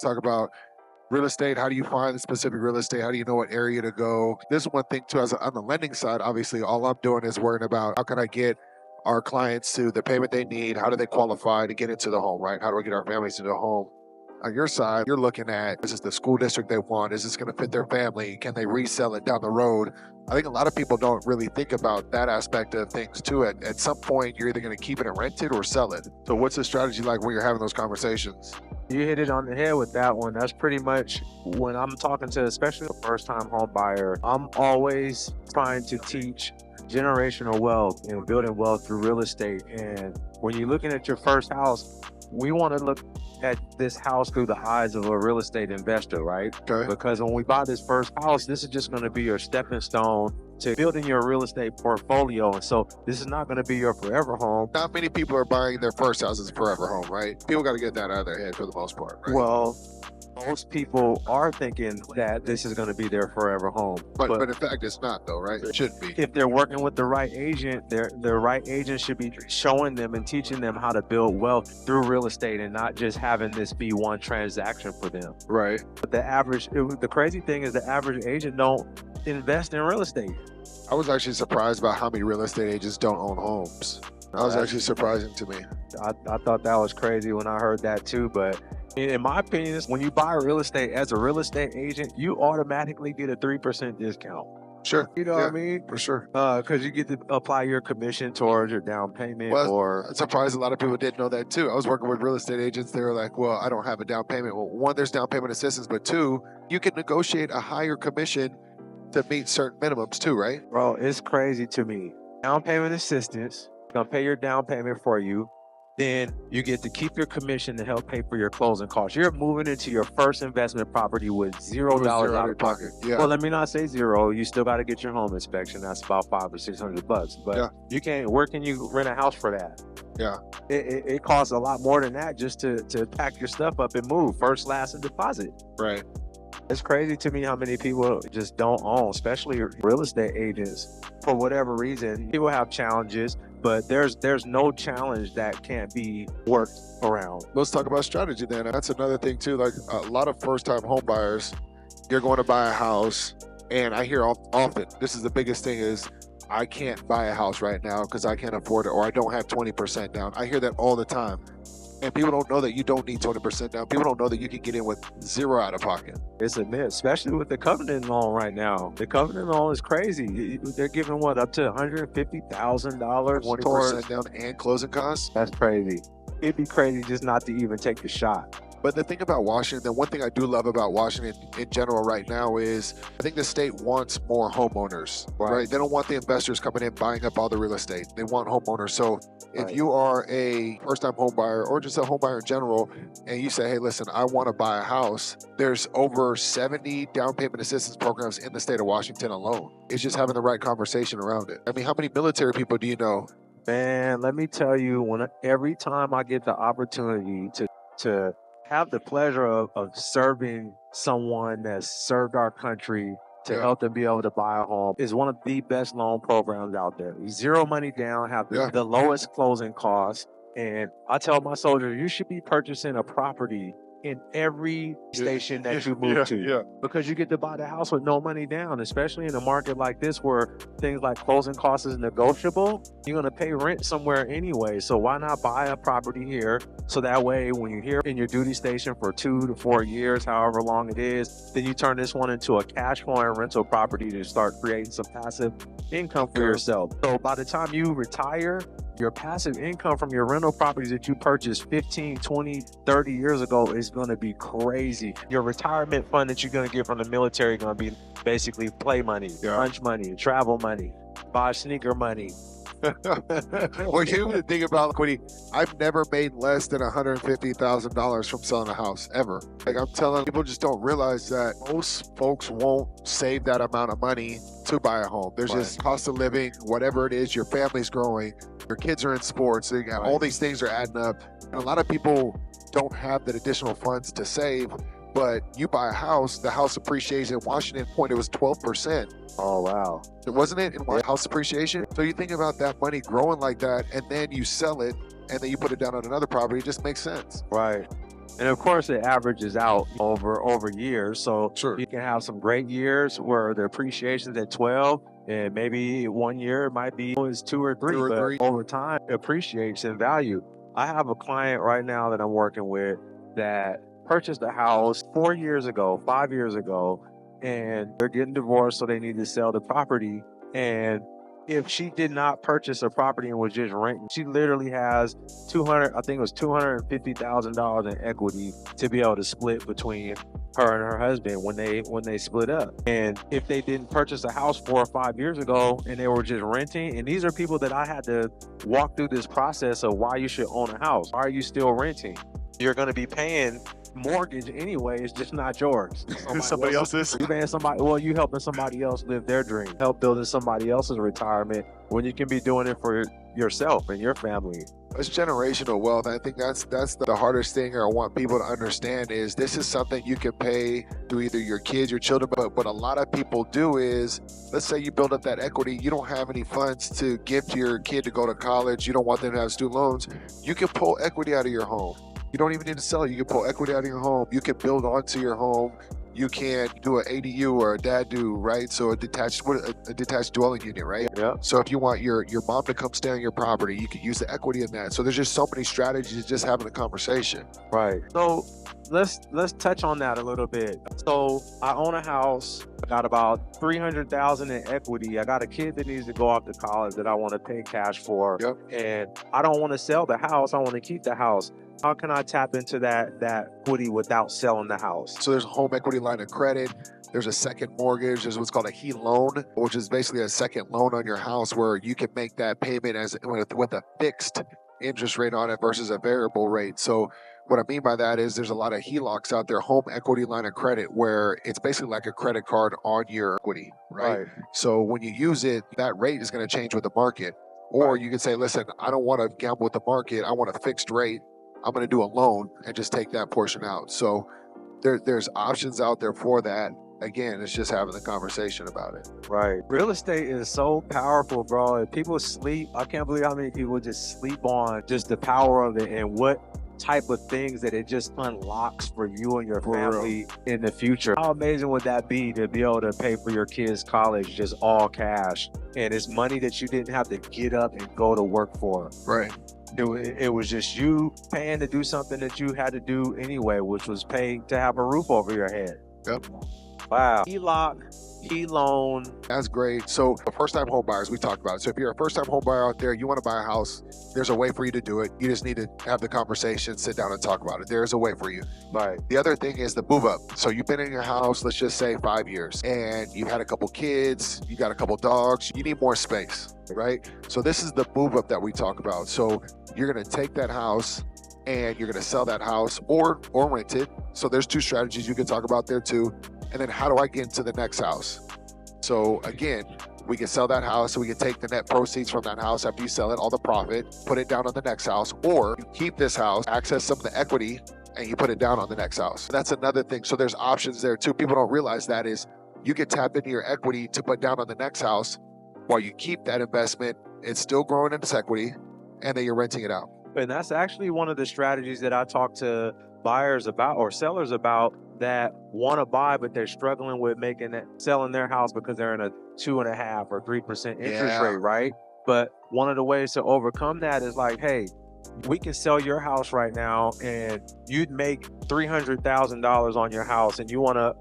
Talk about real estate. How do you find the specific real estate? How do you know what area to go? This is one thing too, on the lending side, obviously all I'm doing is worrying about how can I get our clients to the payment they need? How do they qualify to get into the home, right? How do we get our families into the home? On your side, you're looking at, is this the school district they want? Is this going to fit their family? Can they resell it down the road? I think a lot of people don't really think about that aspect of things too. At some point, you're either going to keep it and rent it or sell it. So what's the strategy like when you're having those conversations? You hit it on the head with that one. That's pretty much when I'm talking to, especially a first-time home buyer, I'm always trying to teach generational wealth and building wealth through real estate. And when you're looking at your first house, we want to look at this house through the eyes of a real estate investor, right? Okay. Because when we buy this first house, this is just going to be your stepping stone to building your real estate portfolio. And so this is not going to be your forever home. Not many people are buying their first house as a forever home, right? People got to get that out of their head for the most part, right? Well, most people are thinking that this is going to be their forever home. But in fact, it's not though, right? It shouldn't be. If they're working with the right agent, the right agent should be showing them and teaching them how to build wealth through real estate and not just having this be one transaction for them. Right. But the crazy thing is the average agent don't invest in real estate. I was actually surprised about how many real estate agents don't own homes. That was actually surprising to me. I thought that was crazy when I heard that too, but in my opinion, when you buy real estate as a real estate agent, you automatically get a 3% discount. Sure. You know what I mean? For sure. Because you get to apply your commission towards your down payment. I'm surprised a lot of people didn't know that too. I was working with real estate agents. They were like, well, I don't have a down payment. Well, one, there's down payment assistance, but two, you can negotiate a higher commission to meet certain minimums too, right? Bro, it's crazy to me. Down payment assistance, gonna pay your down payment for you. Then you get to keep your commission to help pay for your closing costs. You're moving into your first investment property with $0 out of pocket. Yeah. Well, let me not say zero. You still got to get your home inspection. That's about $500 or $600. But you can't. Where can you rent a house for that? Yeah. It costs a lot more than that just to pack your stuff up and move. First, last, and deposit. Right. It's crazy to me how many people just don't own, especially real estate agents. For whatever reason, people have challenges, but there's no challenge that can't be worked around. Let's talk about strategy then. That's another thing too. Like a lot of first-time home buyers, you're going to buy a house, and I hear often, this is the biggest thing is, I can't buy a house right now because I can't afford it, or I don't have 20% down. I hear that all the time. And people don't know that you don't need 20% down. People don't know that you can get in with $0 out of pocket. It's a myth, especially with the covenant loan right now. The covenant loan is crazy. They're giving what, up to $150,000 20% down and closing costs? That's crazy. It'd be crazy just not to even take the shot. But the thing about Washington, one thing I do love about Washington in general right now is I think the state wants more homeowners, right? They don't want the investors coming in buying up all the real estate. They want homeowners. So if you are a first-time home buyer or just a home buyer in general, and you say, hey, listen, I want to buy a house, there's over 70 down payment assistance programs in the state of Washington alone. It's just having the right conversation around it. I mean, how many military people do you know? Man, let me tell you, every time I get the opportunity to have the pleasure of serving someone that's served our country to help them be able to buy a home is one of the best loan programs out there. Zero money down, have the lowest closing costs. And I tell my soldiers, you should be purchasing a property in every station that you move to, because you get to buy the house with no money down, especially in a market like this where things like closing costs is negotiable. You're going to pay rent somewhere anyway, so why not buy a property here, so that way when you're here in your duty station for 2 to 4 years, however long it is, then you turn this one into a cash flowing rental property to start creating some passive income for yourself. So by the time you retire, your passive income from your rental properties that you purchased 15, 20, 30 years ago is going to be crazy. Your retirement fund that you're going to get from the military is going to be basically play money, lunch money, travel money, buy sneaker money. Well, you have to think about, Quinny, I've never made less than $150,000 from selling a house, ever. Like I'm telling people, just don't realize that most folks won't save that amount of money to buy a home. There's just cost of living, whatever it is, your family's growing, your kids are in sports, so all these things are adding up. And a lot of people don't have that additional funds to save, but you buy a house, the house appreciation in Washington Point, it was 12%. Oh, wow. Wasn't it, in house appreciation? So you think about that money growing like that, and then you sell it, and then you put it down on another property, it just makes sense. Right. And of course, it averages out over years. So Sure. you can have some great years where the appreciation's at 12, and maybe one year it might be it's 2 or 3, 2 or 3. but over time it appreciates in value. I have a client right now that I'm working with that purchased a house 4 years ago, 5 years ago, and they're getting divorced, so they need to sell the property. And if she did not purchase a property and was just renting, she literally has I think it was $250,000 in equity to be able to split between her and her husband when they split up. And if they didn't purchase a house 4 or 5 years ago and they were just renting, and these are people that I had to walk through this process of why you should own a house. Why are you still renting? You're going to be paying mortgage anyway, it's just not yours. Somebody else's. You paying somebody, well, you helping somebody else live their dream, help building somebody else's retirement when you can be doing it for yourself and your family. It's generational wealth. I think that's the hardest thing, or I want people to understand, is this is something you can pay to either your kids, your children, but what a lot of people do is, let's say you build up that equity, you don't have any funds to give to your kid to go to college, you don't want them to have student loans, you can pull equity out of your home. You don't even need to sell it. You can pull equity out of your home. You can build onto your home. You can do an ADU or a DADU, right? So a detached dwelling unit, right? Yeah. So if you want your mom to come stay on your property, you can use the equity in that. So there's just so many strategies just having a conversation. Right. So let's touch on that a little bit. So I own a house. I got about $300,000 in equity. I got a kid that needs to go off to college that I want to pay cash for. Yep. And I don't want to sell the house. I want to keep the house. How can I tap into that equity without selling the house? So there's a home equity line of credit. There's a second mortgage. There's what's called a HE loan, which is basically a second loan on your house where you can make that payment with a fixed interest rate on it versus a variable rate. So what I mean by that is there's a lot of HELOCs out there, home equity line of credit, where it's basically like a credit card on your equity, right? So when you use it, that rate is going to change with the market. Or you can say, listen, I don't want to gamble with the market. I want a fixed rate. I'm going to do a loan and just take that portion out. So there's options out there for that. Again, it's just having the conversation about it. Right. Real estate is so powerful, bro. If people sleep, I can't believe how many people just sleep on just the power of it and what type of things that it just unlocks for you and your family in the future. How amazing would that be to be able to pay for your kids' college just all cash? And it's money that you didn't have to get up and go to work for. Right. It was just you paying to do something that you had to do anyway, which was pay to have a roof over your head. Yep. Wow. HELOC, HE-loan. That's great. So the first-time home buyers, we talked about it. So if you're a first-time home buyer out there, you want to buy a house, there's a way for you to do it. You just need to have the conversation, sit down and talk about it. There's a way for you. Right. The other thing is the move up. So you've been in your house, let's just say 5 years, and you've had a couple kids, you got a couple dogs, you need more space, right? So this is the move up that we talk about. So you're going to take that house and you're going to sell that house or rent it. So there's two strategies you can talk about there too. And then how do I get into the next house? So again, we can sell that house, so we can take the net proceeds from that house after you sell it, all the profit, put it down on the next house, or you keep this house, access some of the equity, and you put it down on the next house. That's another thing. So there's options there too. People don't realize that is you can tap into your equity to put down on the next house while you keep that investment. It's still growing in its equity, and then you're renting it out. And that's actually one of the strategies that I talk to buyers about or sellers about that want to buy, but they're struggling with selling their house because they're in a 2.5% or 3% interest rate, right? But one of the ways to overcome that is like, hey, we can sell your house right now and you'd make $300,000 on your house and you want to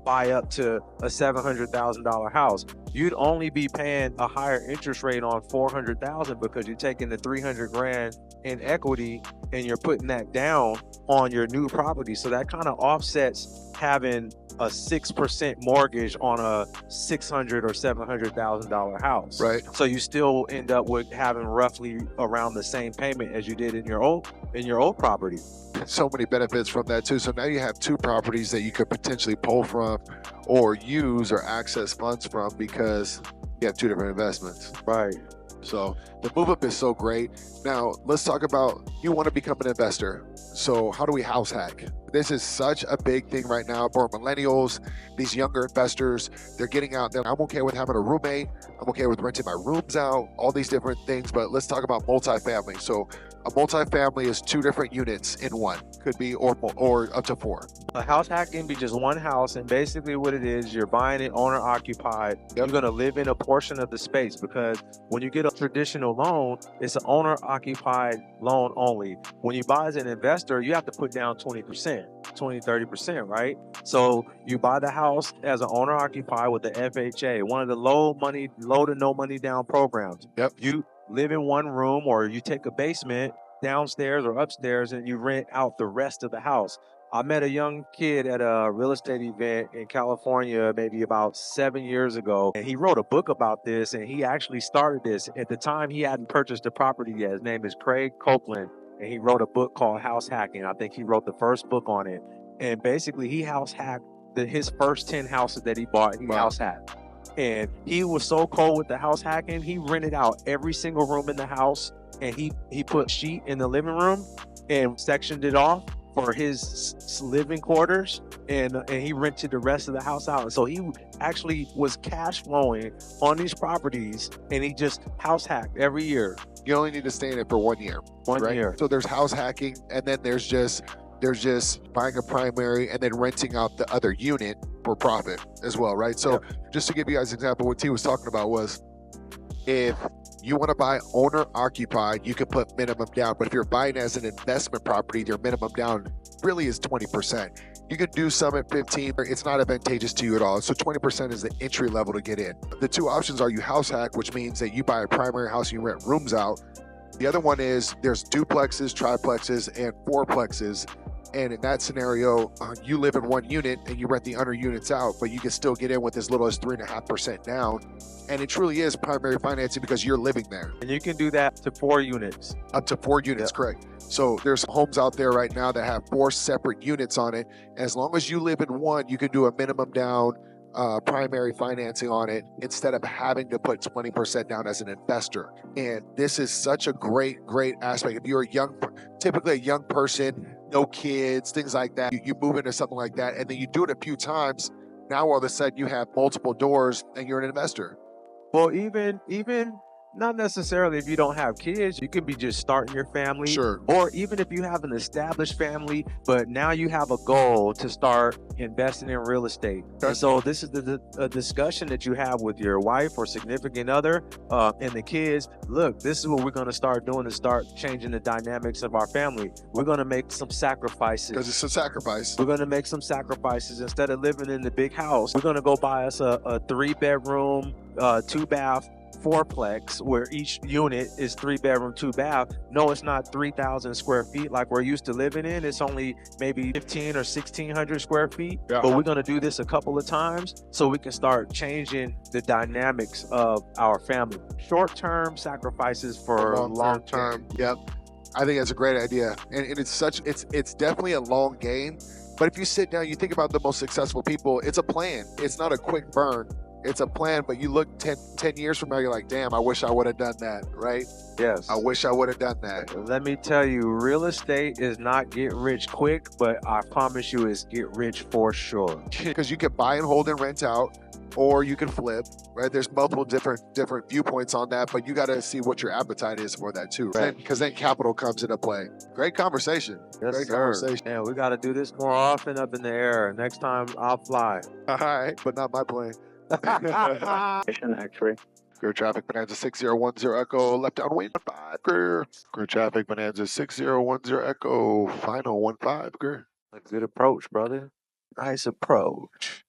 buy up to a $700,000 house. You'd only be paying a higher interest rate on $400,000 because you're taking the $300,000 in equity and you're putting that down on your new property. So that kind of offsets having a 6% mortgage on a $600,000 or $700,000 house. Right. So you still end up with having roughly around the same payment as you did in your old property. So many benefits from that too. So now you have two properties that you could potentially pull from or use or access funds from because you have two different investments. Right. So the move up is so great. Now let's talk about, you want to become an investor. So how do we house hack? This is such a big thing right now for millennials, these younger investors. They're getting out there. I'm okay with having a roommate. I'm okay with renting my rooms out, all these different things. But let's talk about multifamily. So A multifamily is 2 different units in one. Could be or up to 4. A house hack can be just one house, and basically what it is, you're buying it owner occupied. You're going to live in a portion of the space, because when you get a traditional loan, it's an owner occupied loan only. When you buy as an investor, you have to put down 20%, 30%, right? So you buy the house as an owner occupied with the FHA, one of the low to no money down programs. Yep. You live in one room, or you take a basement downstairs or upstairs and you rent out the rest of the house. I met a young kid at a real estate event in California maybe about 7 years ago, and he wrote a book about this, and he actually started this. At the time, he hadn't purchased the property yet. His name is Craig Copeland, and he wrote a book called House Hacking. I think he wrote the first book on it. And basically, he house hacked his first 10 houses that he bought, he house hacked. And he was so cold with the house hacking, he rented out every single room in the house, and he put sheet in the living room and sectioned it off for his living quarters, and he rented the rest of the house out. And so he actually was cash flowing on these properties, and he just house hacked every year. You only need to stay in it for 1 year. One year. So there's house hacking, and then there's just buying a primary and then renting out the other unit for profit as well, right? So just to give you guys an example, what T was talking about was, if you want to buy owner occupied, you can put minimum down. But if you're buying as an investment property, your minimum down really is 20%. You can do some at 15, but it's not advantageous to you at all. So 20% is the entry level to get in. The 2 options are you house hack, which means that you buy a primary house and you rent rooms out. The other one is there's duplexes, triplexes, and fourplexes. And in that scenario, you live in one unit and you rent the other units out, but you can still get in with as little as 3.5% down. And it truly is primary financing because you're living there. And you can do that to 4 units. Up to 4 units, correct. So there's homes out there right now that have 4 separate units on it. And as long as you live in one, you can do a minimum down primary financing on it instead of having to put 20% down as an investor. And this is such a great aspect. If you're typically a young person, no kids, things like that, you move into something like that, and then you do it a few times, now all of a sudden you have multiple doors and you're an investor. Well, even not necessarily if you don't have kids, you could be just starting your family. Sure. Or even if you have an established family, but now you have a goal to start investing in real estate. And so this is the discussion that you have with your wife or significant other and the kids. Look, this is what we're going to start doing to start changing the dynamics of our family. We're going to make some sacrifices. Because it's a sacrifice. We're going to make some sacrifices. Instead of living in the big house, we're going to go buy us a 3-bedroom, 2-bath, 4-plex, where each unit is 3-bedroom, 2-bath. No, it's not 3,000 square feet like we're used to living in. It's only maybe 1,500 or 1,600 square feet. Yeah. But we're going to do this a couple of times so we can start changing the dynamics of our family. Short-term sacrifices for long-term. Yep. I think that's a great idea. And it's definitely a long game. But if you sit down, you think about the most successful people, it's a plan. It's not a quick burn. It's a plan, but you look 10 years from now, you're like, damn, I wish I would have done that, right? Yes. I wish I would have done that. Let me tell you, real estate is not get rich quick, but I promise you it's get rich for sure. Because you can buy and hold and rent out, or you can flip, right? There's multiple different viewpoints on that, but you got to see what your appetite is for that too, right? Because then capital comes into play. Great conversation. Yes, Great sir. conversation. Yeah, we got to do this more often up in the air. Next time I'll fly. All right, but not my plane. X-ray. Clear traffic, Bonanza 6010 Echo, left downwind 15, clear. Clear traffic, Bonanza 6010 Echo, final 15, clear. A good approach, brother. Nice approach.